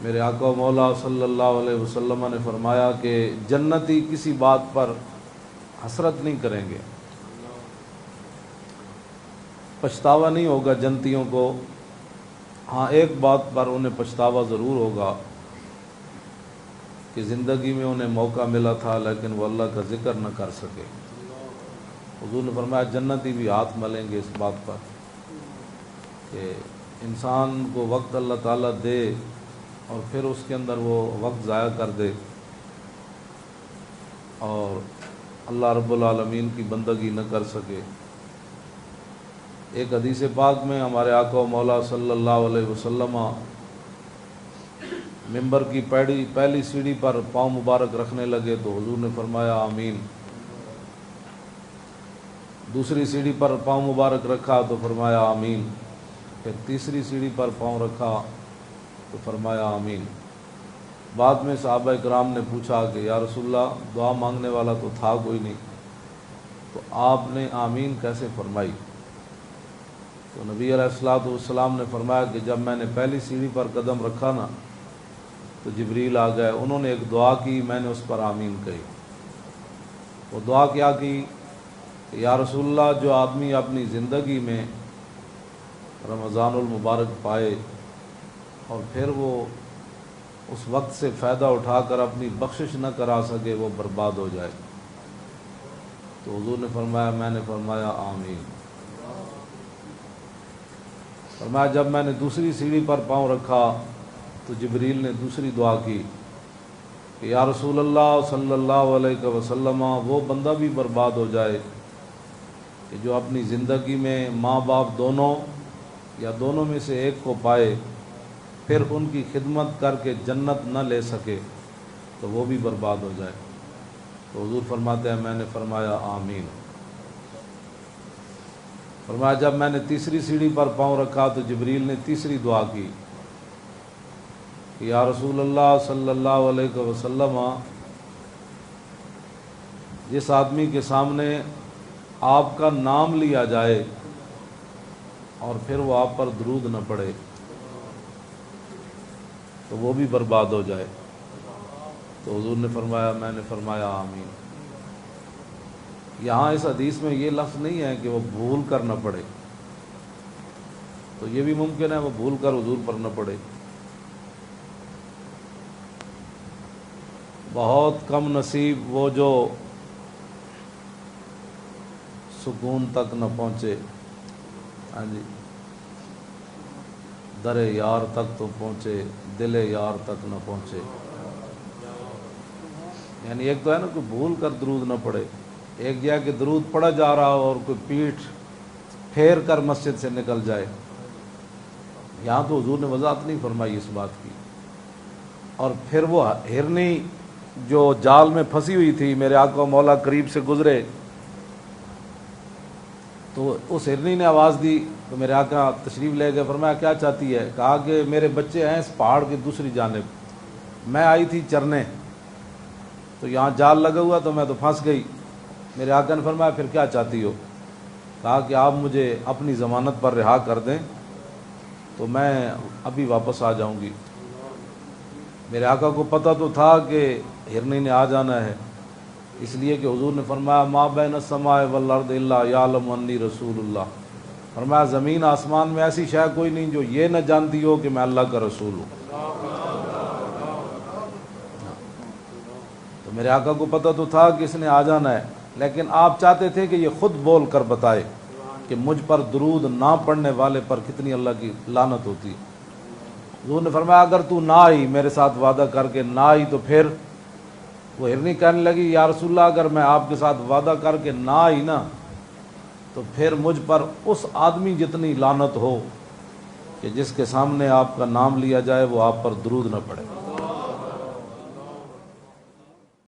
میرے آقا و مولا صلی اللہ علیہ وسلم نے فرمایا کہ جنتی کسی بات پر حسرت نہیں کریں گے، پچھتاوا نہیں ہوگا جنتیوں کو۔ ہاں ایک بات پر انہیں پچھتاوا ضرور ہوگا کہ زندگی میں انہیں موقع ملا تھا لیکن وہ اللہ کا ذکر نہ کر سکے۔ حضور نے فرمایا جنتی بھی ہاتھ ملیں گے اس بات پر کہ انسان کو وقت اللہ تعالیٰ دے اور پھر اس کے اندر وہ وقت ضائع کر دے اور اللہ رب العالمین کی بندگی نہ کر سکے۔ ایک حدیث پاک میں ہمارے آقا و مولا صلی اللہ علیہ وسلم ممبر کی پہلی سیڑھی پر پاؤں مبارک رکھنے لگے تو حضور نے فرمایا آمین۔ دوسری سیڑھی پر پاؤں مبارک رکھا تو فرمایا آمین۔ پھر تیسری سیڑھی پر پاؤں رکھا تو فرمایا آمین۔ بعد میں صحابہ کرام نے پوچھا کہ یا رسول اللہ دعا مانگنے والا تو تھا کوئی نہیں، تو آپ نے آمین کیسے فرمائی؟ تو نبی علیہ الصلوۃ والسلام نے فرمایا کہ جب میں نے پہلی سیڑھی پر قدم رکھا نا تو جبریل آ گئے، انہوں نے ایک دعا کی، میں نے اس پر آمین کہی۔ وہ دعا کیا کی کہ یا رسول اللہ جو آدمی اپنی زندگی میں رمضان المبارک پائے اور پھر وہ اس وقت سے فائدہ اٹھا کر اپنی بخشش نہ کرا سکے وہ برباد ہو جائے۔ تو حضور نے فرمایا، میں نے فرمایا آمین۔ فرمایا جب میں نے دوسری سیڑھی پر پاؤں رکھا تو جبریل نے دوسری دعا کی کہ یا رسول اللہ صلی اللہ علیہ وسلم وہ بندہ بھی برباد ہو جائے کہ جو اپنی زندگی میں ماں باپ دونوں یا دونوں میں سے ایک کو پائے پھر ان کی خدمت کر کے جنت نہ لے سکے تو وہ بھی برباد ہو جائے۔ تو حضور فرماتے ہیں میں نے فرمایا آمین۔ فرمایا جب میں نے تیسری سیڑھی پر پاؤں رکھا تو جبریل نے تیسری دعا کی کہ یا رسول اللہ صلی اللہ علیہ وسلم جس آدمی کے سامنے آپ کا نام لیا جائے اور پھر وہ آپ پر درود نہ پڑے تو وہ بھی برباد ہو جائے۔ تو حضور نے فرمایا میں نے فرمایا آمین۔ یہاں اس حدیث میں یہ لفظ نہیں ہے کہ وہ بھول کر نہ پڑے، تو یہ بھی ممکن ہے وہ بھول کر حضور پر نہ پڑے۔ بہت کم نصیب وہ جو سکون تک نہ پہنچے، ہاں جی، در یار تک تو پہنچے دل یار تک نہ پہنچے۔ یعنی ایک تو ہے نا کہ بھول کر درود نہ پڑے، ایک یہ کہ درود پڑھا جا رہا ہو اور کوئی پیٹھ پھیر کر مسجد سے نکل جائے۔ یہاں تو حضور نے وضاحت نہیں فرمائی اس بات کی۔ اور پھر وہ ہرنی جو جال میں پھنسی ہوئی تھی، میرے آقا و مولا قریب سے گزرے تو اس ہرنی نے آواز دی تو میرے آقا تشریف لے گئے، فرمایا کیا چاہتی ہے؟ کہا کہ میرے بچے ہیں اس پہاڑ کی دوسری جانب، میں آئی تھی چرنے تو یہاں جال لگا ہوا تو میں تو پھنس گئی۔ میرے آقا نے فرمایا پھر کیا چاہتی ہو؟ کہا کہ آپ مجھے اپنی ضمانت پر رہا کر دیں تو میں ابھی واپس آ جاؤں گی۔ میرے آقا کو پتہ تو تھا کہ ہرنی نے آ جانا ہے، اس لیے کہ حضور نے فرمایا ما بین السماء والارض الا یعلم انی رسول اللہ۔ فرمایا زمین آسمان میں ایسی شے کوئی نہیں جو یہ نہ جانتی ہو کہ میں اللہ کا رسول ہوں۔ تو میرے آقا کو پتہ تو تھا کہ اس نے آ جانا ہے، لیکن آپ چاہتے تھے کہ یہ خود بول کر بتائے کہ مجھ پر درود نہ پڑھنے والے پر کتنی اللہ کی لعنت ہوتی ہے۔ حضور نے فرمایا اگر تو نہ آئی، میرے ساتھ وعدہ کر کے نہ آئی تو پھر وہ ہرنی کہنے لگی یا رسول اللہ اگر میں آپ کے ساتھ وعدہ کر کے نہ آئی نا تو پھر مجھ پر اس آدمی جتنی لعنت ہو کہ جس کے سامنے آپ کا نام لیا جائے وہ آپ پر درود نہ پڑے۔